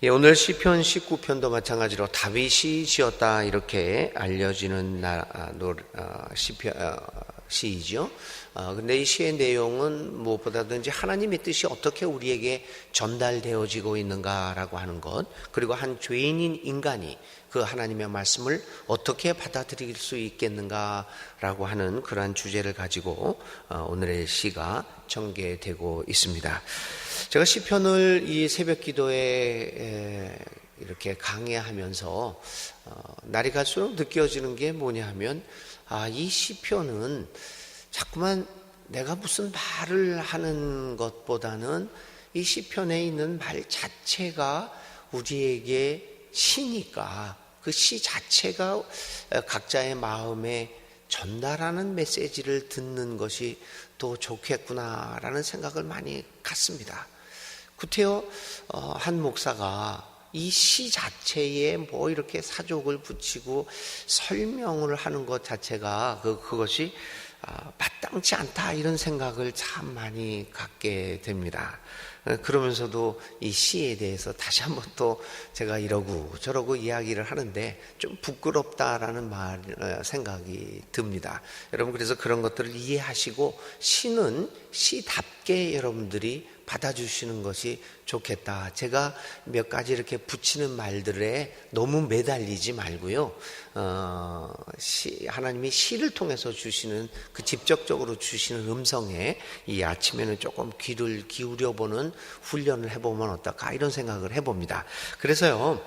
예, 오늘 시편 19편도 마찬가지로 다윗이 지었다 이렇게 알려지는 시이죠. 근데 이 시의 내용은 무엇보다든지 하나님의 뜻이 어떻게 우리에게 전달되어지고 있는가라고 하는 것, 그리고 한 죄인인 인간이 그 하나님의 말씀을 어떻게 받아들일 수 있겠는가라고 하는 그러한 주제를 가지고 오늘의 시가 전개되고 있습니다. 제가 시편을 이 새벽 기도에 이렇게 강해하면서 날이 갈수록 느껴지는 게 뭐냐 하면 이 시편은 자꾸만 내가 무슨 말을 하는 것보다는 이 시편에 있는 말 자체가 우리에게 시니까 그 시 자체가 각자의 마음에 전달하는 메시지를 듣는 것이 더 좋겠구나라는 생각을 많이 갖습니다. 구태여 한 목사가 이 시 자체에 뭐 이렇게 사족을 붙이고 설명을 하는 것 자체가 그것이 마땅치 않다 이런 생각을 참 많이 갖게 됩니다. 그러면서도 이 시에 대해서 다시 한번 또 제가 이러고 저러고 이야기를 하는데 좀 부끄럽다라는 생각이 듭니다. 여러분, 그래서 그런 것들을 이해하시고 시는 시답게 여러분들이 받아주시는 것이 좋겠다. 제가 몇 가지 이렇게 붙이는 말들에 너무 매달리지 말고요. 하나님이 시를 통해서 주시는 그 직접적으로 주시는 음성에 이 아침에는 조금 귀를 기울여보는 훈련을 해보면 어떨까 이런 생각을 해봅니다. 그래서요,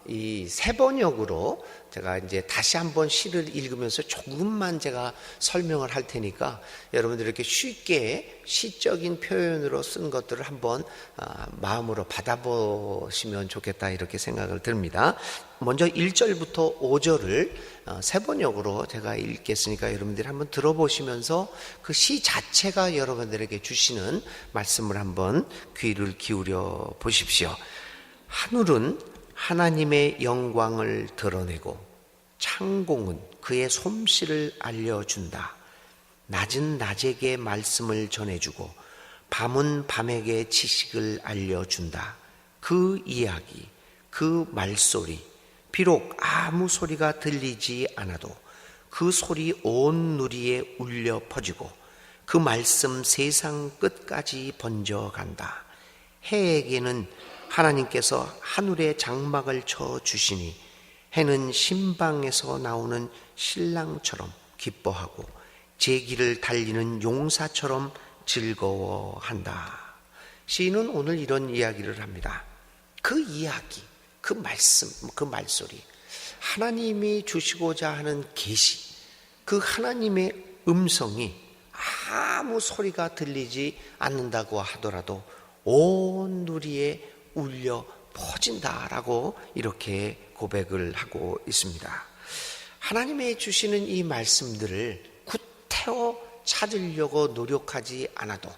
이 세 번역으로 제가 이제 다시 한번 시를 읽으면서 조금만 제가 설명을 할 테니까 여러분들 이렇게 쉽게 시적인 표현으로 쓴 것들을 한번 마음으로 받아보시면 좋겠다 이렇게 생각을 듭니다. 먼저 1절부터 5절을 세 번역으로 제가 읽겠으니까 여러분들이 한번 들어보시면서 그 시 자체가 여러분들에게 주시는 말씀을 한번 귀를 기울여 보십시오. 하늘은 하나님의 영광을 드러내고 창공은 그의 솜씨를 알려준다. 낮은 낮에게 말씀을 전해주고 밤은 밤에게 지식을 알려준다. 그 이야기, 그 말소리, 비록 아무 소리가 들리지 않아도 그 소리 온 누리에 울려 퍼지고 그 말씀 세상 끝까지 번져간다. 해에게는 하나님께서 하늘에 장막을 쳐 주시니 해는 신방에서 나오는 신랑처럼 기뻐하고 제길을 달리는 용사처럼 즐거워한다. 시인은 오늘 이런 이야기를 합니다. 그 이야기, 그 말씀, 그 말소리, 하나님이 주시고자 하는 계시, 그 하나님의 음성이 아무 소리가 들리지 않는다고 하더라도 온 누리에 울려 퍼진다라고 이렇게 고백을 하고 있습니다. 하나님의 주시는 이 말씀들을 구태여 찾으려고 노력하지 않아도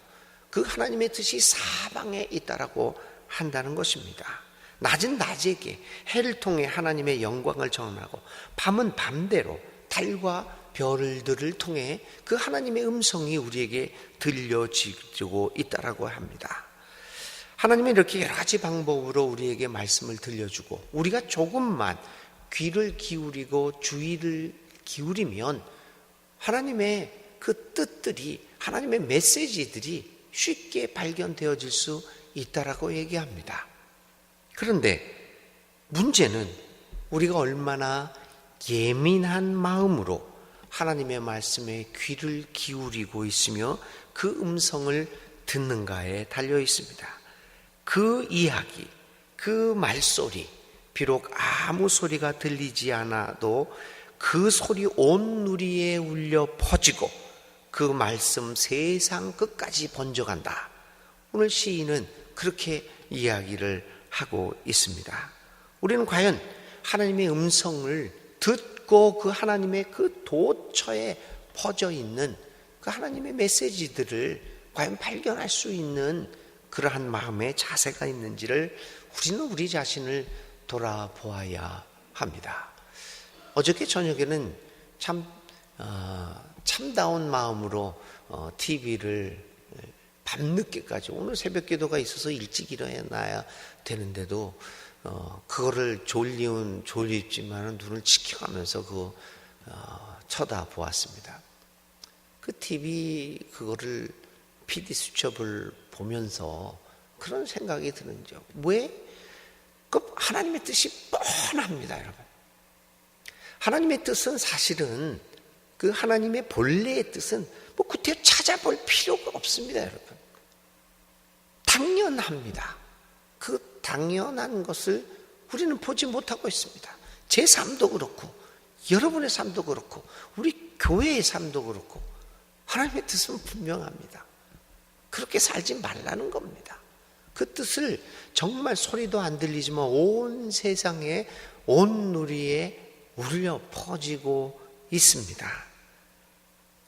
그 하나님의 뜻이 사방에 있다라고 한다는 것입니다. 낮은 낮에게 해를 통해 하나님의 영광을 전하고 밤은 밤대로 달과 별들을 통해 그 하나님의 음성이 우리에게 들려지고 있다라고 합니다. 하나님은 이렇게 여러 가지 방법으로 우리에게 말씀을 들려주고 우리가 조금만 귀를 기울이고 주의를 기울이면 하나님의 그 뜻들이, 하나님의 메시지들이 쉽게 발견되어질 수 있다라고 얘기합니다. 그런데 문제는 우리가 얼마나 예민한 마음으로 하나님의 말씀에 귀를 기울이고 있으며 그 음성을 듣는가에 달려 있습니다. 그 이야기, 그 말소리, 비록 아무 소리가 들리지 않아도 그 소리 온 누리에 울려 퍼지고 그 말씀 세상 끝까지 번져간다. 오늘 시인은 그렇게 이야기를 하고 있습니다. 우리는 과연 하나님의 음성을 듣고 그 하나님의 그 도처에 퍼져 있는 그 하나님의 메시지들을 과연 발견할 수 있는 그러한 마음의 자세가 있는지를 우리는 우리 자신을 돌아보아야 합니다. 어저께 저녁에는 참다운 마음으로 TV를 밤늦게까지 오늘 새벽 기도가 있어서 일찍 일어나야 되는데도 그거를 졸립지만은 눈을 지켜가면서 쳐다보았습니다. 그 TV 그거를 PD 수첩을 보면서 그런 생각이 드는죠. 왜? 그 하나님의 뜻이 뻔합니다, 여러분. 하나님의 뜻은 사실은 그 하나님의 본래의 뜻은 뭐 그때 찾아볼 필요가 없습니다, 여러분. 당연합니다. 그 당연한 것을 우리는 보지 못하고 있습니다. 제 삶도 그렇고 여러분의 삶도 그렇고 우리 교회의 삶도 그렇고 하나님의 뜻은 분명합니다. 그렇게 살지 말라는 겁니다. 그 뜻을 정말 소리도 안 들리지만 온 세상에 온 누리에 울려 퍼지고 있습니다.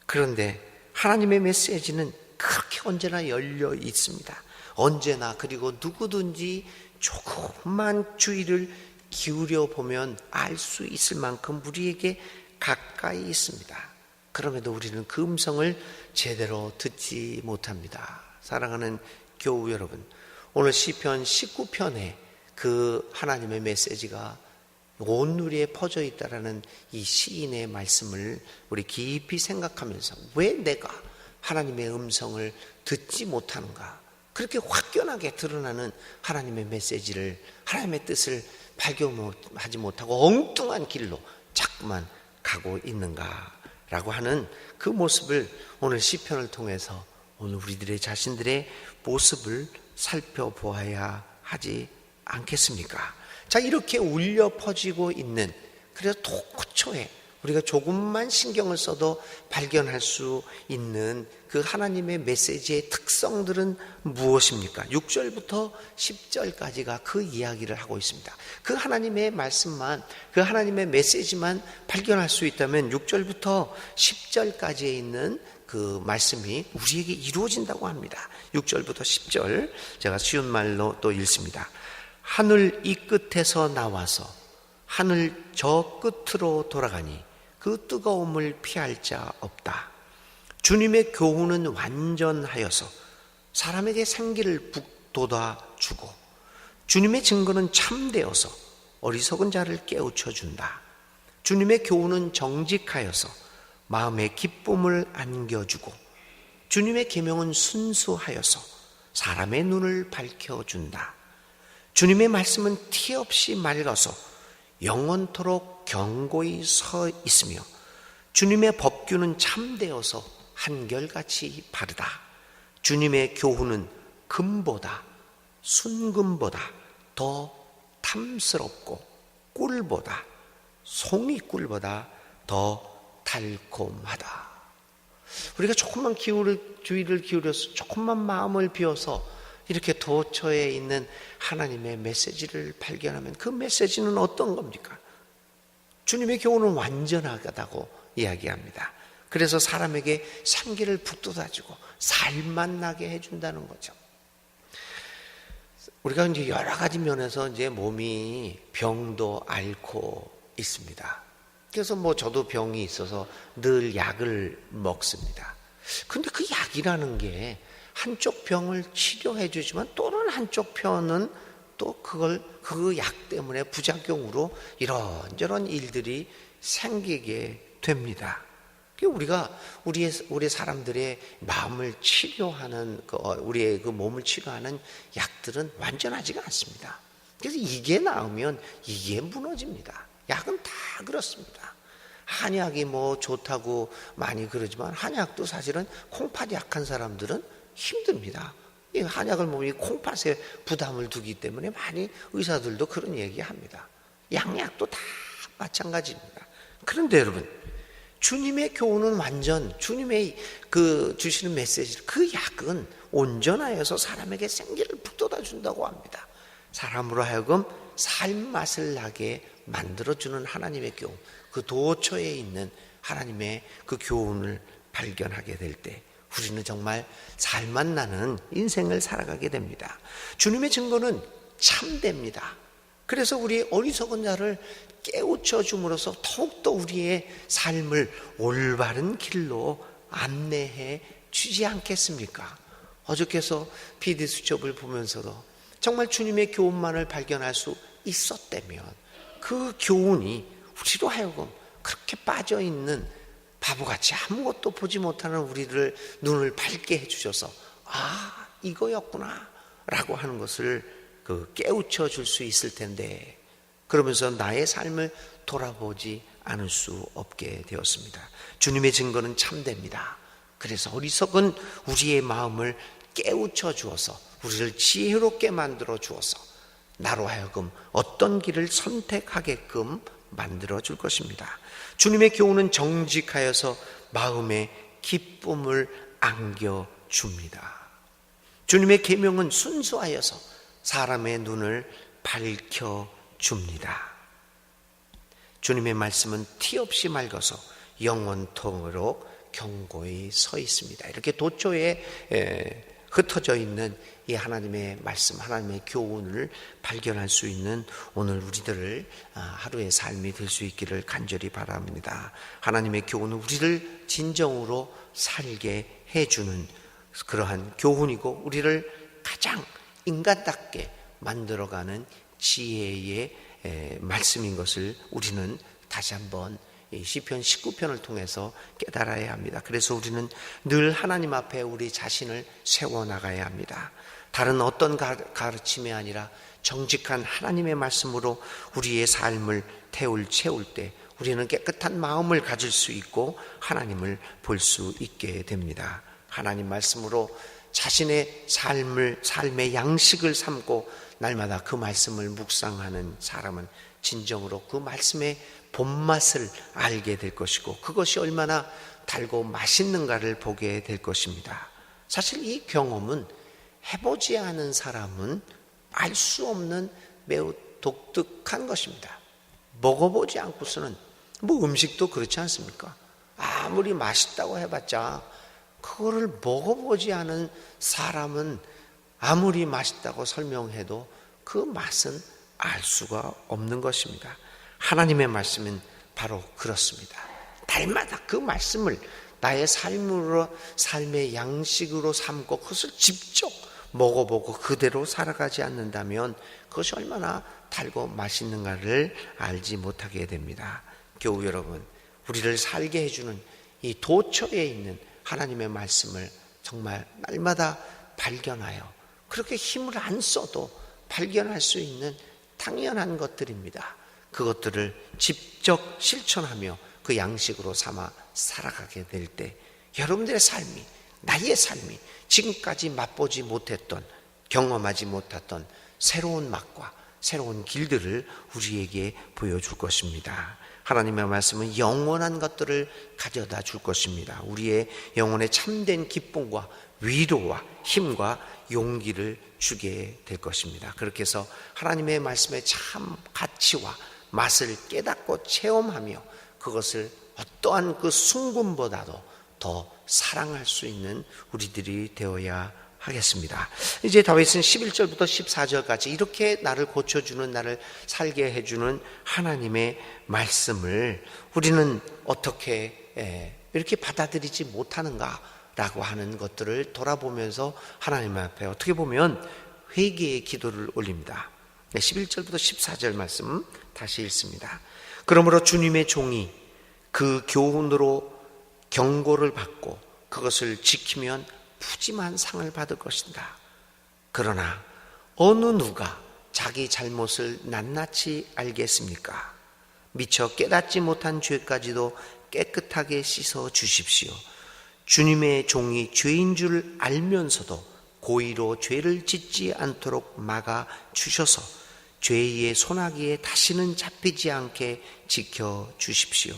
그런데 하나님의 메시지는 그렇게 언제나 열려 있습니다. 언제나. 그리고 누구든지 조금만 주의를 기울여 보면 알 수 있을 만큼 우리에게 가까이 있습니다. 그럼에도 우리는 그 음성을 제대로 듣지 못합니다. 사랑하는 교우 여러분, 오늘 시편 19편에 그 하나님의 메시지가 온 누리에 퍼져 있다라는 이 시인의 말씀을 우리 깊이 생각하면서 왜 내가 하나님의 음성을 듣지 못하는가, 그렇게 확연하게 드러나는 하나님의 메시지를, 하나님의 뜻을 발견하지 못하고 엉뚱한 길로 자꾸만 가고 있는가라고 하는 그 모습을 오늘 시편을 통해서 오늘 우리들의 자신들의 모습을 살펴보아야 하지 않겠습니까? 자, 이렇게 울려 퍼지고 있는, 그래서 도처에 우리가 조금만 신경을 써도 발견할 수 있는 그 하나님의 메시지의 특성들은 무엇입니까? 6절부터 10절까지가 그 이야기를 하고 있습니다. 그 하나님의 말씀만, 그 하나님의 메시지만 발견할 수 있다면 6절부터 10절까지에 있는 그 말씀이 우리에게 이루어진다고 합니다. 6절부터 10절 제가 쉬운 말로 또 읽습니다. 하늘 이 끝에서 나와서 하늘 저 끝으로 돌아가니 그 뜨거움을 피할 자 없다. 주님의 교훈은 완전하여서 사람에게 생기를 북돋아 주고 주님의 증거는 참되어서 어리석은 자를 깨우쳐 준다. 주님의 교훈은 정직하여서 마음에 기쁨을 안겨주고 주님의 계명은 순수하여서 사람의 눈을 밝혀준다. 주님의 말씀은 티 없이 맑아서 영원토록 견고히 서 있으며 주님의 법규는 참되어서 한결같이 바르다. 주님의 교훈은 금보다 순금보다 더 탐스럽고 꿀보다 송이꿀보다 더 달콤하다. 우리가 조금만 주의를 기울여서 조금만 마음을 비워서 이렇게 도처에 있는 하나님의 메시지를 발견하면 그 메시지는 어떤 겁니까? 주님의 교훈은 완전하다고 이야기합니다. 그래서 사람에게 생기를 북돋아주고 살만 나게 해준다는 거죠. 우리가 이제 여러 가지 면에서 이제 몸이 병도 앓고 있습니다. 그래서 저도 병이 있어서 늘 약을 먹습니다. 근데 그 약이라는 게 한쪽 병을 치료해 주지만 또는 한쪽 편은 또 그 약 때문에 부작용으로 이런저런 일들이 생기게 됩니다. 우리가 우리 사람들의 마음을 치료하는 우리의 그 몸을 치료하는 약들은 완전하지가 않습니다. 그래서 이게 나오면 이게 무너집니다. 약은 다 그렇습니다. 한약이 좋다고 많이 그러지만 한약도 사실은 콩팥이 약한 사람들은 힘듭니다. 이 한약을 먹으면 이 콩팥에 부담을 두기 때문에 많이 의사들도 그런 얘기합니다. 양약도 다 마찬가지입니다. 그런데 여러분, 주님의 교훈은 완전, 주님의 주시는 메시지, 그 약은 온전하여서 사람에게 생기를 북돋아 준다고 합니다. 사람으로 하여금 살맛을 나게 만들어주는 하나님의 교훈, 그 도처에 있는 하나님의 그 교훈을 발견하게 될 때 우리는 정말 살맛 나는 인생을 살아가게 됩니다. 주님의 증거는 참됩니다. 그래서 우리 어리석은 자를 깨우쳐 줌으로써 더욱더 우리의 삶을 올바른 길로 안내해 주지 않겠습니까? 어저께서 PD 수첩을 보면서도 정말 주님의 교훈만을 발견할 수 있었다면 그 교훈이 우리로 하여금 그렇게 빠져있는 바보같이 아무것도 보지 못하는 우리를 눈을 밝게 해주셔서 이거였구나 라고 하는 것을 깨우쳐 줄 수 있을 텐데, 그러면서 나의 삶을 돌아보지 않을 수 없게 되었습니다. 주님의 증거는 참됩니다. 그래서 어리석은 우리의 마음을 깨우쳐 주어서 우리를 지혜롭게 만들어 주어서 나로 하여금 어떤 길을 선택하게끔 만들어 줄 것입니다. 주님의 교훈은 정직하여서 마음에 기쁨을 안겨줍니다. 주님의 계명은 순수하여서 사람의 눈을 밝혀줍니다. 주님의 말씀은 티 없이 맑아서 영원토록 경고히 서 있습니다. 이렇게 도처에 흩어져 있는 이 하나님의 말씀, 하나님의 교훈을 발견할 수 있는 오늘 우리들을 하루의 삶이 될 수 있기를 간절히 바랍니다. 하나님의 교훈은 우리를 진정으로 살게 해주는 그러한 교훈이고, 우리를 가장 인간답게 만들어가는 지혜의 말씀인 것을 우리는 다시 한번 시편 19편을 통해서 깨달아야 합니다. 그래서 우리는 늘 하나님 앞에 우리 자신을 세워나가야 합니다. 다른 어떤 가르침이 아니라 정직한 하나님의 말씀으로 우리의 삶을 채울 때 우리는 깨끗한 마음을 가질 수 있고 하나님을 볼 수 있게 됩니다. 하나님 말씀으로 자신의 삶의 양식을 삼고 날마다 그 말씀을 묵상하는 사람은 진정으로 그 말씀의 본맛을 알게 될 것이고, 그것이 얼마나 달고 맛있는가를 보게 될 것입니다. 사실 이 경험은 해보지 않은 사람은 알 수 없는 매우 독특한 것입니다. 먹어보지 않고서는, 음식도 그렇지 않습니까? 아무리 맛있다고 해봤자 그거를 먹어보지 않은 사람은 아무리 맛있다고 설명해도 그 맛은 알 수가 없는 것입니다. 하나님의 말씀은 바로 그렇습니다. 날마다 그 말씀을 나의 삶의 양식으로 삼고 그것을 직접 먹어보고 그대로 살아가지 않는다면 그것이 얼마나 달고 맛있는가를 알지 못하게 됩니다. 교우 여러분, 우리를 살게 해주는 이 도처에 있는 하나님의 말씀을 정말 날마다 발견하여, 그렇게 힘을 안 써도 발견할 수 있는 당연한 것들입니다. 그것들을 직접 실천하며 그 양식으로 삼아 살아가게 될 때 여러분들의 삶이, 나의 삶이 지금까지 맛보지 못했던, 경험하지 못했던 새로운 맛과 새로운 길들을 우리에게 보여줄 것입니다. 하나님의 말씀은 영원한 것들을 가져다 줄 것입니다. 우리의 영혼에 참된 기쁨과 위로와 힘과 용기를 주게 될 것입니다. 그렇게 해서 하나님의 말씀의 참 가치와 맛을 깨닫고 체험하며 그것을 어떠한 그 순금보다도 더 사랑할 수 있는 우리들이 되어야 하겠습니다. 이제 다윗은 11절부터 14절까지 이렇게 나를 고쳐주는, 나를 살게 해주는 하나님의 말씀을 우리는 어떻게 이렇게 받아들이지 못하는가라고 하는 것들을 돌아보면서 하나님 앞에 어떻게 보면 회개의 기도를 올립니다. 11절부터 14절 말씀 다시 읽습니다. 그러므로 주님의 종이 그 교훈으로 경고를 받고 그것을 지키면 푸짐한 상을 받을 것이다. 그러나 어느 누가 자기 잘못을 낱낱이 알겠습니까? 미처 깨닫지 못한 죄까지도 깨끗하게 씻어 주십시오. 주님의 종이 죄인 줄 알면서도 고의로 죄를 짓지 않도록 막아 주셔서 죄의 소나기에 다시는 잡히지 않게 지켜 주십시오.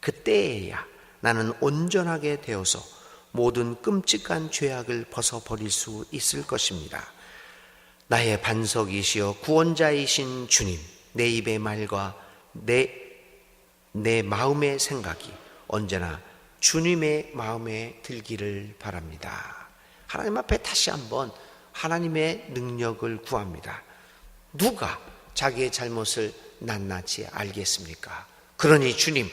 그때에야 나는 온전하게 되어서 모든 끔찍한 죄악을 벗어버릴 수 있을 것입니다. 나의 반석이시여 구원자이신 주님, 내 입의 말과 내 마음의 생각이 언제나 주님의 마음에 들기를 바랍니다. 하나님 앞에 다시 한번 하나님의 능력을 구합니다. 누가 자기의 잘못을 낱낱이 알겠습니까? 그러니 주님,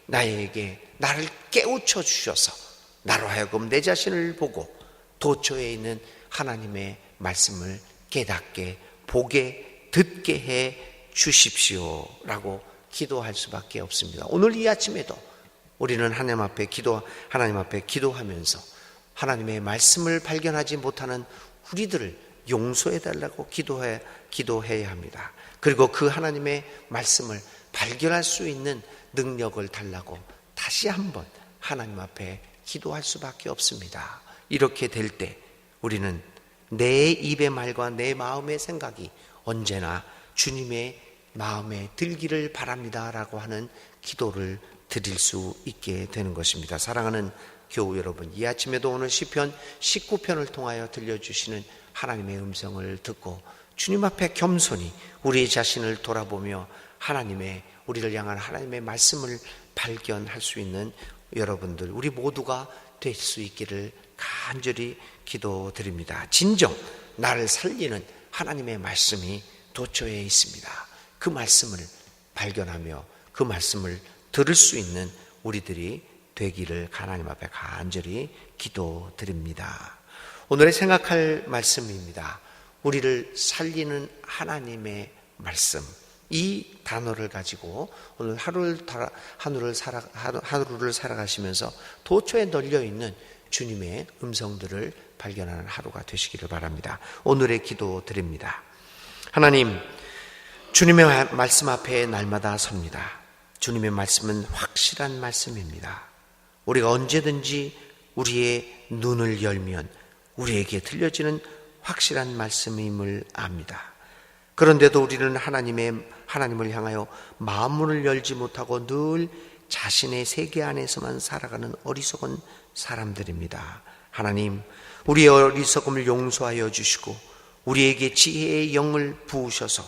나에게 나를 깨우쳐 주셔서 나로 하여금 내 자신을 보고 도처에 있는 하나님의 말씀을 깨닫게, 보게, 듣게 해 주십시오라고 기도할 수밖에 없습니다. 오늘 이 아침에도 우리는 하나님 앞에 기도하면서 하나님의 말씀을 발견하지 못하는 우리들을 용서해 달라고 기도해야 합니다. 그리고 그 하나님의 말씀을 발견할 수 있는 능력을 달라고 다시 한번 하나님 앞에 기도할 수밖에 없습니다. 이렇게 될 때 우리는 내 입의 말과 내 마음의 생각이 언제나 주님의 마음에 들기를 바랍니다 라고 하는 기도를 드릴 수 있게 되는 것입니다. 사랑하는 교우 여러분, 이 아침에도 오늘 시편 19편을 통하여 들려주시는 하나님의 음성을 듣고 주님 앞에 겸손히 우리 자신을 돌아보며 우리를 향한 하나님의 말씀을 발견할 수 있는 여러분들, 우리 모두가 될 수 있기를 간절히 기도드립니다. 진정 나를 살리는 하나님의 말씀이 도처에 있습니다. 그 말씀을 발견하며 그 말씀을 들을 수 있는 우리들이 되기를 하나님 앞에 간절히 기도드립니다. 오늘의 생각할 말씀입니다. 우리를 살리는 하나님의 말씀, 이 단어를 가지고 오늘 하루를 살아가시면서 도처에 널려있는 주님의 음성들을 발견하는 하루가 되시기를 바랍니다. 오늘의 기도 드립니다. 하나님, 주님의 말씀 앞에 날마다 섭니다. 주님의 말씀은 확실한 말씀입니다. 우리가 언제든지 우리의 눈을 열면 우리에게 들려지는 확실한 말씀임을 압니다. 그런데도 우리는 하나님을 향하여 마음문을 열지 못하고 늘 자신의 세계 안에서만 살아가는 어리석은 사람들입니다. 하나님, 우리의 어리석음을 용서하여 주시고 우리에게 지혜의 영을 부으셔서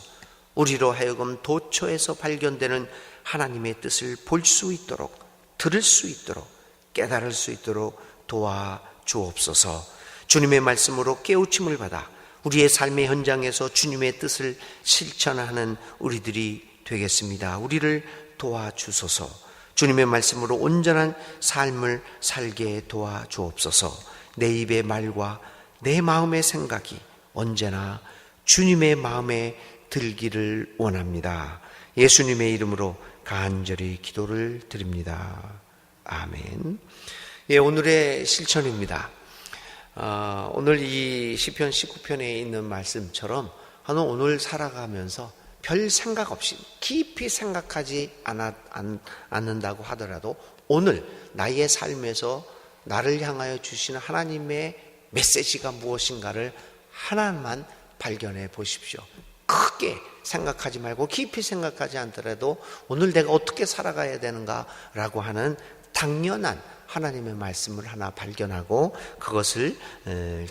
우리로 하여금 도처에서 발견되는 하나님의 뜻을 볼 수 있도록, 들을 수 있도록, 깨달을 수 있도록 도와주옵소서. 주님의 말씀으로 깨우침을 받아 우리의 삶의 현장에서 주님의 뜻을 실천하는 우리들이 되겠습니다. 우리를 도와주소서. 주님의 말씀으로 온전한 삶을 살게 도와주옵소서. 내 입의 말과 내 마음의 생각이 언제나 주님의 마음에 들기를 원합니다. 예수님의 이름으로 간절히 기도를 드립니다. 아멘. 오늘의 실천입니다. 오늘 이 시편 19편에 있는 말씀처럼 오늘 살아가면서 별 생각 없이 깊이 생각하지 않는다고 하더라도 오늘 나의 삶에서 나를 향하여 주시는 하나님의 메시지가 무엇인가를 하나만 발견해 보십시오. 크게 생각하지 말고 깊이 생각하지 않더라도 오늘 내가 어떻게 살아가야 되는가라고 하는 당연한 하나님의 말씀을 하나 발견하고 그것을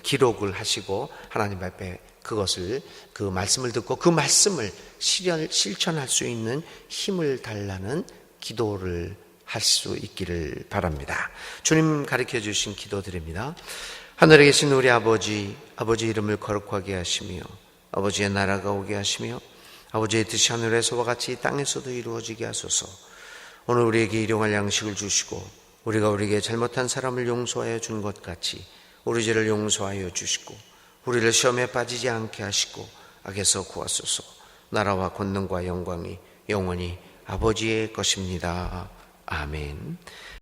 기록을 하시고 하나님 앞에 그 말씀을 듣고 그 말씀을 실천할 수 있는 힘을 달라는 기도를 할 수 있기를 바랍니다. 주님 가르쳐 주신 기도 드립니다. 하늘에 계신 우리 아버지 이름을 거룩하게 하시며 아버지의 나라가 오게 하시며 아버지의 뜻이 하늘에서와 같이 땅에서도 이루어지게 하소서. 오늘 우리에게 일용할 양식을 주시고 우리가 우리에게 잘못한 사람을 용서하여 준 것 같이 우리 죄를 용서하여 주시고 우리를 시험에 빠지지 않게 하시고 악에서 구하소서. 나라와 권능과 영광이 영원히 아버지의 것입니다. 아멘.